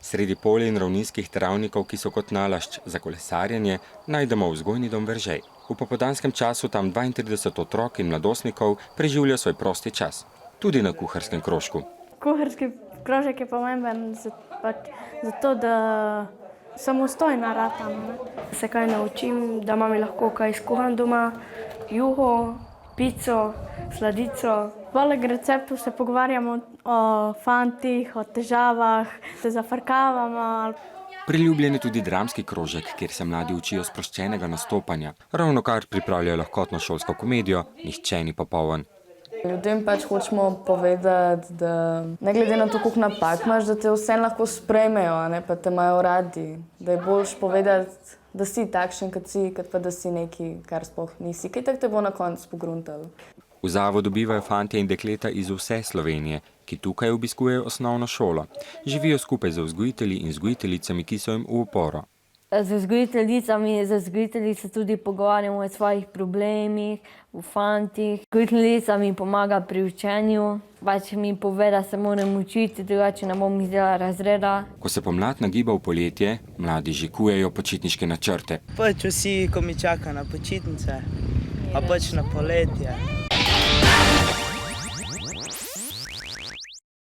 Sredi polja in ravninskih travnikov, ki so kot nalašč za kolesarjenje, najdemo vzgojni dom Veržej. V popoldanskem času tam 32 otrok in mladostnikov preživlja svoj prosti čas, tudi na kuharskem krožku. Kuharski krožek je pomemben zato, da samostojna ratam. Se kaj naučim, da mami lahko kaj skuham doma, juho, pico, sladico. Poleg receptov se pogovarjamo o fantih, o težavah, se zafrkavamo. Priljubljen je tudi dramski krožek, kjer se mladi učijo sproščenega nastopanja. Ravnokar pripravljajo lahkotno šolsko komedijo Nihče ni popoln. Ljudem pač hočemo povedati, da ne glede na to, koliko napak imaš, da te vse lahko sprejmejo, pa te imajo radi. Da je boljš povedati, da si takšen, kot si, kot pa da si nekaj, kar sploh nisi. Kaj tak te bo na koncu pogruntalo? V zavodu bivajo fantje in dekleta iz vse Slovenije, ki tukaj obiskujejo osnovno šolo. Živijo skupaj z vzgojitelji in vzgojiteljicami, ki so jim v oporo. Z vzgojitelji se tudi pogovarjamo o svojih problemih, o fantih. Vzgojiteljica mi pomaga pri učenju, pač mi pove, da se moram učiti, drugače ne bom izdela razreda. Ko se pomlad nagiba v poletje, mladi že kujejo počitniške načrte. Pač vsi, ko mi čaka na počitnice, a pač na poletje.